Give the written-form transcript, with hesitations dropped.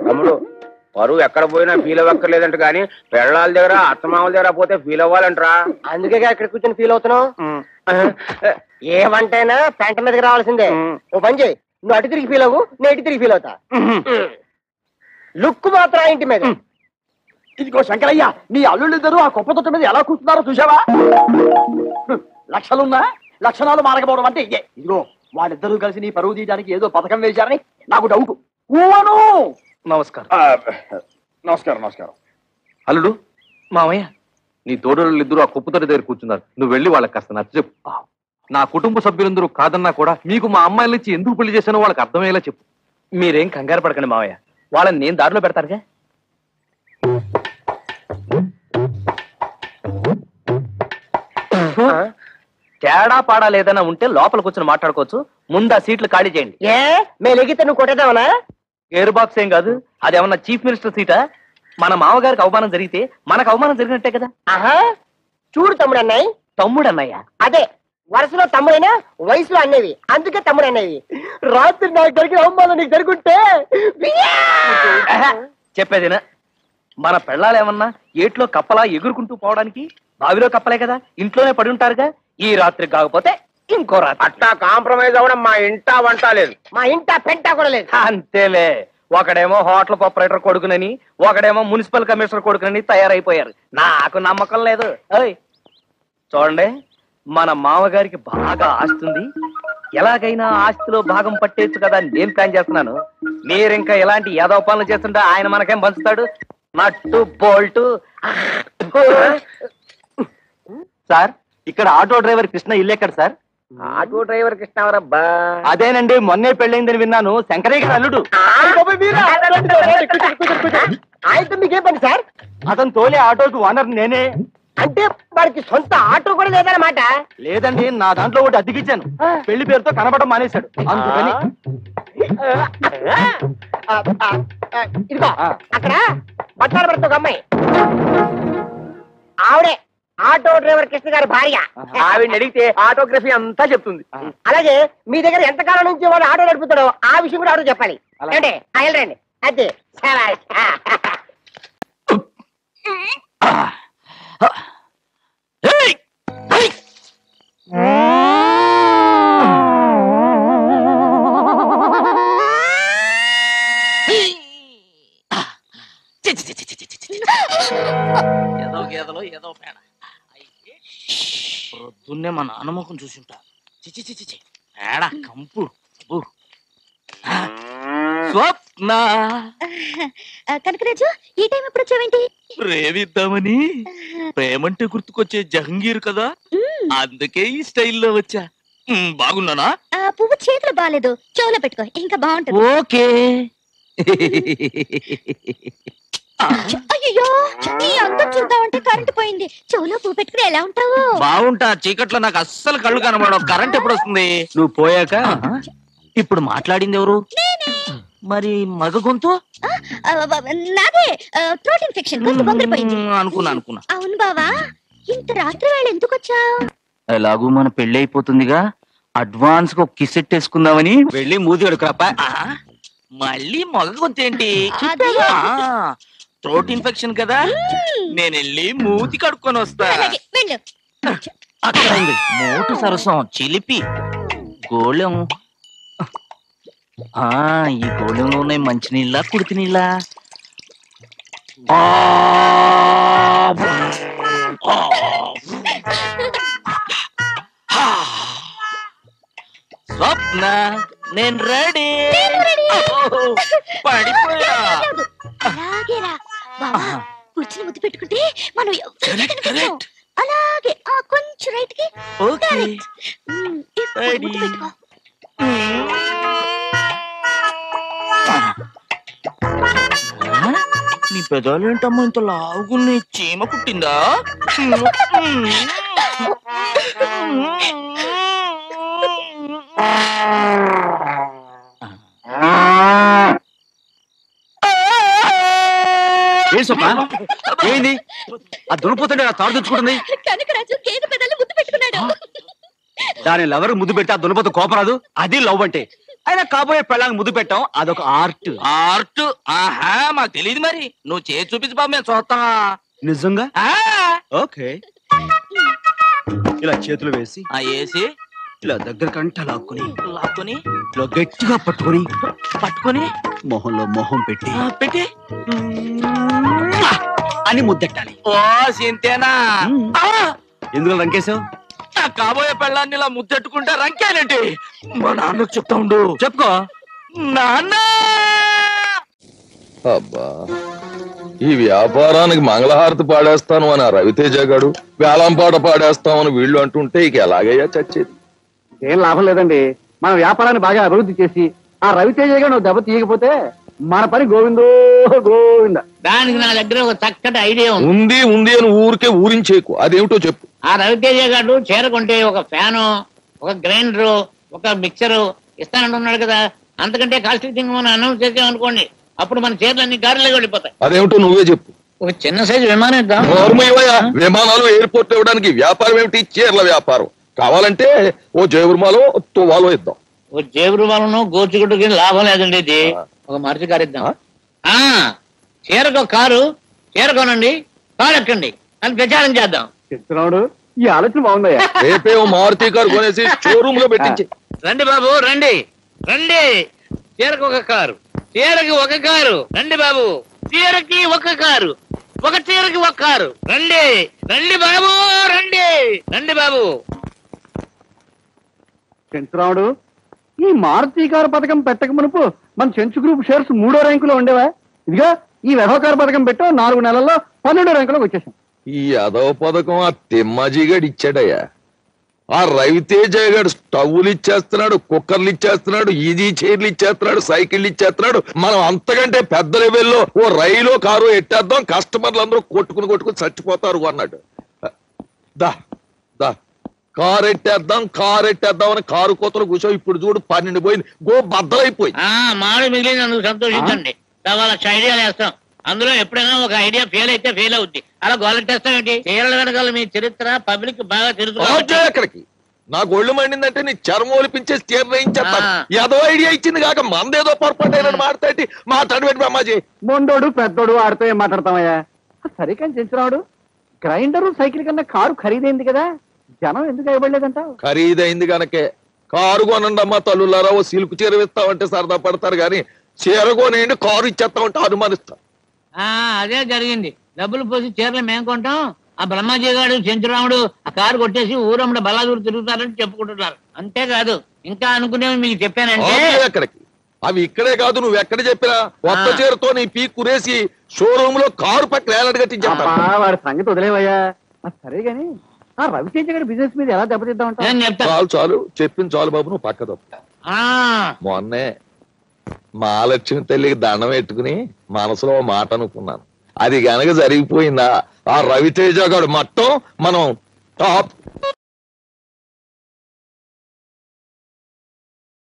తమ్ముడు పరువు ఎక్కడ పోయినా ఫీల్ అవ్వక్కర్లేదంట కానీ పెళ్ళాల దగ్గర అత్తమామల దగ్గర పోతే ఫీల్ అవ్వాలంటరా. అందుకే ఇక్కడ కూర్చొని ఫీల్ అవుతున్నావు. ఏమంటైనా పెంట మీదకి రావాల్సిందే. ఓ పని చేయి, నువ్వు అటు తిరిగి ఫీల్ అవ్వు, నేను ఇటు తిరిగి ఫీల్ అవుతా. లుక్ మాత్రం ఆ ఇంటి మీద. ఇదిగో శంకరయ్య, నీ అల్లుళ్ళిద్దరూ ఆ కుప్ప తొట్ట మీద ఎలా కూర్చున్నారో చూసావా? లక్షలున్నా లక్షణాలు మారకపోవడం అంటే ఇదే. ఇదిగో వాళ్ళిద్దరూ కలిసి నీ పరువు తీయడానికి ఏదో పథకం వేశారని నాకు డౌట్. నమస్కారం. నమస్కారం. నమస్కారం. అల్లుడు, మామయ్య, నీ తోడోళ్ళు ఇద్దరు ఆ కుప్పతోటి దగ్గర కూర్చున్నారు. నువ్వు వెళ్ళి వాళ్ళకి కాస్త నచ్చ చెప్పు. నా కుటుంబ సభ్యులందరూ కాదన్నా కూడా మీకు మా అమ్మాయిల నుంచి ఎందుకు పెళ్లి చేశానో వాళ్ళకి అర్థమయ్యేలా చెప్పు. మీరేం కంగారు పడకండి మావయ్య, వాళ్ళని నేను దారిలో పెడతారుగా. తేడా పాడా లేదన్నా ఉంటే లోపల కూర్చొని మాట్లాడుకోవచ్చు. ముందు ఆ సీట్లు ఖాళీ చేయండి. ఏ మేము ఎగితే నువ్వు కొట్టేదావనా? ఎయిర్ బాక్స్ ఏం కాదు, అదేమన్నా చీఫ్ మినిస్టర్ సీటా? మన మామగారికి అవమానం జరిగితే మనకు అవమానం జరిగినట్టే కదా. ఆహా, చూడు తమ్ముడు అన్నయ్య. తమ్ముడు అన్నయ్య అదే వరుసలో తమ్ముడైనా వయసులో అన్నవి, అందుకే తమ్ముడు అన్నవి. రాత్రి నాకు జరిగిన అవమానం నీకు జరుగుంటే చెప్పేదినా, మన పెళ్ళాలేమన్నా ఏట్లో కప్పలా ఎగురుకుంటూ పోవడానికి బావిలో కప్పలే కదా, ఇంట్లోనే పడి ఉంటారుగా. ఈ రాత్రి కాకపోతే ఇంకో రాత్రి. అట్టా కాంప్రమైజ్ అవ్వడం మా ఇంటా వంట లేదు, మా ఇంట పెంట కూడా లేదు. అంతేలే, ఒకడేమో హోటల్ ఆపరేటర్ కొడుకునని, ఒకడేమో మున్సిపల్ కమిషనర్ కొడుకునని తయారైపోయారు. నాకు నమ్మకం లేదు. చూడండి, మన మామగారికి బాగా ఆస్తుంది. ఎలాగైనా ఆస్తిలో భాగం పట్టేచ్చు కదా అని నేను ప్లాన్ చేస్తున్నాను. మీరింకా ఎలాంటి యాదవ పనులు చేస్తుంటే ఆయన మనకేం పంచుతాడు? నట్టు బోల్టు. సార్, ఇక్కడ ఆటో డ్రైవర్ కృష్ణ ఇల్లు ఎక్కడ సార్? Auto driver కృష్ణవరబ్బా. అదేనండి, మొన్నే పెళ్ళైందని విన్నాను. శంకరయ్య గారు అల్లుడు. ఆయనతో మీకేం పని సార్? అతను తోలే ఆటోకి ఓనర్ నేనే. అంటే వాడికి సొంత ఆటో కూడా లేదన్నమాట? లేదండి, నా దాంట్లో ఒకటి అద్దెకిచ్చాను. పెళ్లి పేరుతో కనబడడం మానేశాడు, అందుకని. ఇదిగో అక్కడ బట్టాల భర్త ఒక అమ్మాయి, ఆవిడే ఆటో డ్రైవర్ కృష్ణ గారి భార్య. ఆవిడని అడిగితే ఆటోగ్రఫీ అంతా చెప్తుంది. అలాగే మీ దగ్గర ఎంతకాలం నుంచి వాడు ఆటో నడుపుతాడో ఆ విషయం కూడా ఆటో చెప్పాలి. అంటే వెళ్ళండి. అదే ఏదో గేదలో ఏదో పేడ. పొద్దున్నే మా నాన్నమ్మకం చూసింటా. చిచి చిచి చి పేడ కంపు. స్వప్న, కనకరాజు, ఈ టైం ఎప్పుడు వచ్చావేంటి? ప్రేమిద్దామని. ప్రేమంటే గుర్తుకొచ్చే జహంగీర్ కదా, అందుకే ఈ స్టైల్లో వచ్చా. బాగున్నానా? పువ్వు చేతులు బాగాలేదు, చెవులో పెట్టుకో, ఇంకా బాగుంటుంది. ఓకే. అయ్యో, నీ అందం చూద్దామంటే కరెంట్ పోయింది. చెవులో పువ్వు పెట్టుకుని ఎలా ఉంటావు? బాగుంటా. చీకట్లో నాకు అస్సలు కళ్ళు కనబడవు. కరెంట్ ఎప్పుడు వస్తుంది? నువ్వు పోయాక. ఇప్పుడు మాట్లాడింది ఎవరు? మరి మగ గొంతు? నాదే, థ్రోట్ ఇన్ఫెక్షన్, గొంతు బొందరిపోయింది. అనుకున్నా. అవును బావా, ఇంత రాత్రి వేళ ఎందుకు వచ్చావు? ఎలాగూ మన పెళ్లి అయిపోతుందిగా, అడ్వాన్స్ గా కిస్ వేసుకుందామని వెళ్ళి మూతి కడుకురాప. మళ్ళీ మగ గొంతు ఏంటి? థ్రోట్ ఇన్ఫెక్షన్ కదా, నేను వెళ్ళి మూతి కడుక్కొని వస్తా. వెళ్ళు. అక్కడ ఉంది మోటు సరసం, చిలిపి గోళం. ఈ గోళంలో ఉన్నాయి మంచినీళ్ళ, కుడితి నీళ్ళ? స్వప్న, నేను రెడీ. పడిపోయా. అలాగేరా బావా, కూర్చుని ముద్దు పెట్టుకుంటే మనం అలాగే కొంచెం రైట్ కి. ముద్దు పెట్టుకో. నీ పెదాలు ఏంటమ్మా ఇంత లావుగున్నా? చీమ పుట్టిందా? ఏంది ఆ దునిపోతుంటే నా తాడు తెచ్చుకుంటుంది? కనకరాజు గేదె పెదాలు ముద్దు పెట్టుకున్నాడు. దాని లవర్ ముద్దు పెడితే ఆ దునిపోతు కోపరాదు. అది లవ్ అంటే. అయినా కాబోయే పెళ్ళాంగి ముద్దు పెట్టాం అదొక ఆర్ట్. ఆర్ట్? ఆహా, మాకు తెలియదు మరి. నువ్వు చేసి చూపించు బాబు, మేము చూస్తాం. నిజంగా? ఆ, ఓకే. ఇలా చేతులు వేసి వేసి ఇలా దగ్గర కంట లాక్కుని లాక్కొని ఇలా గట్టిగా పట్టుకొని పట్టుకొని మొహంలో మొహం పెట్టి పెట్టి అని ముద్దెట్టాలి. ఓ సింతేనా? ఎందుకు రంకేశావు? నా కాబోయే పెళ్ళాన్ని ఇలా ముద్దెట్టుకుంటే రంకేనండి. మా నాన్నకు చెప్తా ఉండు. చెప్పుకో. నాన్న అబ్బా, ఈ వ్యాపారానికి మంగళహారతి పాడేస్తాను అని ఆ రవితేజ గాడు, వేలం పాట పాడేస్తామని వీళ్ళు అంటుంటే ఇక ఎలాగయ్యా చచ్చేది? ఏం లాభం లేదండి. మన వ్యాపారాన్ని బాగా అభివృద్ధి చేసి ఆ రవితేజ గారు నువ్వు దెబ్బ తీయకపోతే మన పని గోవిందో గోవింద. దానికి నా దగ్గర ఒక చక్కటి ఐడియా ఉంది. ఉంది ఉంది అని ఊరికే ఊరించేకు, అదేమిటో చెప్పు. ఆ రవితేజ గారు చేరకుంటే ఒక ఫ్యాను, ఒక గ్రైండరు, ఒక మిక్సరు ఇస్తానంటున్నాడు కదా. అంతకంటే కాస్ట్లీ థింగ్ మనం అనౌన్స్ చేసామనుకోండి, అప్పుడు మన చీరలన్నీ గారిలో వెళ్ళిపోతాయి. అదేమిటో నువ్వే చెప్పు. ఒక చిన్న సైజు విమానం ఇద్దాం. విమానాలు ఎయిర్పోర్ట్ ఇవ్వడానికి వ్యాపారం ఏమిటి? చీరల వ్యాపారం. కావాలంటే ఓ జయవర్మాలో తువాలో ఇద్దాం. ఒక జేబురు వాళ్ళను గోచుగుడ్డుకి లాభం లేదండి. ఇది ఒక మరిచి కారు ఇద్దాం. చీరకు కారు, చీరకోనండి, కారు ఎక్కండి అని ప్రచారం చేద్దాం. చెప్తున్నాడు, ఈ ఆలోచన బాగుందయ్యా. రేపే ఓ మారుతి కారు కొనేసి షోరూమ్ లో పెట్టించి. రండి బాబు రండి రండి. చీరకు ఒక కారు, చీరకి ఒక కారు. రండి బాబు, చీరకి ఒక కారు, ఒక చీరకి ఒక కారు. రండి రండి బాబు రండి రండి బాబు. చెంచురాముడు, ఈ మారుతి కారు పథకం పెట్టక మునుపు మన చెంచు గ్రూప్ షేర్స్ 3వ ర్యాంకులో ఉండేవా? ఇదిగా ఈ వ్యవహార పథకం పెట్టో 4 నెలల్లో 12వ ర్యాంకులోకి వచ్చేసాం. ఈ అదవ పథకం ఆ తిమ్మాజీగాడు ఇచ్చాడయ్యా. ఆ రవితేజ గారు స్టవ్లు ఇచ్చేస్తున్నాడు, కుక్కర్లు ఇచ్చేస్తున్నాడు, ఈజీ చైర్లు ఇచ్చేస్తున్నాడు, సైకిళ్ళు ఇచ్చేస్తున్నాడు. మనం అంతకంటే పెద్ద లెవెల్లో ఓ రైలు కారు ఎట్టేద్దాం, కస్టమర్లు అందరూ కొట్టుకుని చచ్చిపోతారు అన్నాడు. దా దా కారు ఎట్టేద్దాం అని కారు కోతలు కూర్చో. ఇప్పుడు చూడు 12 పోయింది, గో బద్దలైపోయింది. మాడు మిగిలిన అందుకు సంతోషించండి. వాళ్ళ ఐడియాలు వేస్తాం. అందులో ఎప్పుడైనా ఒక ఐడియా ఫెయిల్ అయితే ఫెయిల్ అవుద్ది. అలా గోలెట్టేస్తాం ఏంటి? చీరల వెనకాల మీ చరిత్ర పబ్లిక్ బాగా తెలుసు. ఎక్కడికి నాకు ఒళ్ళు మండిందంటే నీ చర్మం ఒలిపించేసి తీర్ణయించేస్తాను. ఏదో ఐడియా ఇచ్చింది కాక మందేదో పొరపాటు అయినా మాట్లాడి మాట్లాడబెట్టి అమ్మాజీ. మొండోడు పెద్దోడు ఆడితో ఏం మాట్లాడతామయ్యా? సరే కానీ చెంచురాముడు, గ్రైండరు సైకిల్ కన్నా కారు ఖరీదైంది కదా, జనం ఎందుకు ఇవ్వలేదంట? ఖరీదైంది కనుకే కారు కొనండి అమ్మా తల్లులారా. ఓ సిల్క్ చీర ఇస్తామంటే సరదా పడతారు కానీ చీర కొనేయండి కారు ఇచ్చేస్తామంటే అనుమానిస్తారు. అదే జరిగింది. డబ్బులు పోసి చీరలు మేము కొంటాం, ఆ బ్రహ్మాజీ గారు చెంచురాముడు ఆ కారు కొట్టేసి ఊరమ్మడ బల్లాదూరు తిరుగుతారని చెప్పుకుంటున్నారు. అంతేకాదు ఇంకా అనుకునేవి మీకు చెప్పానంటే. ఎక్కడికి అవి ఇక్కడే కాదు, నువ్వు ఎక్కడ చెప్పినా కొత్త చీరతో నీ పీ కురేసి షోరూమ్ లో కారు పక్కన ఏలాడు కట్టించేస్తా. వాడి సంగతి వదిలేవయ్యా. సరే గాని ఆ రవితేజ గారి బిజినెస్ మీద ఎలా దెబ్బతిద్దామంటా? చాలు చెప్పింది చాలు బాబు, నువ్వు పక్క తప్పు. మొన్నే మహాలక్ష్మి తల్లికి దండం పెట్టుకుని మనసులో మాట అనుకున్నాను. అది గనక జరిగిపోయిందా ఆ రవితేజ గారు మొత్తం మనం టాప్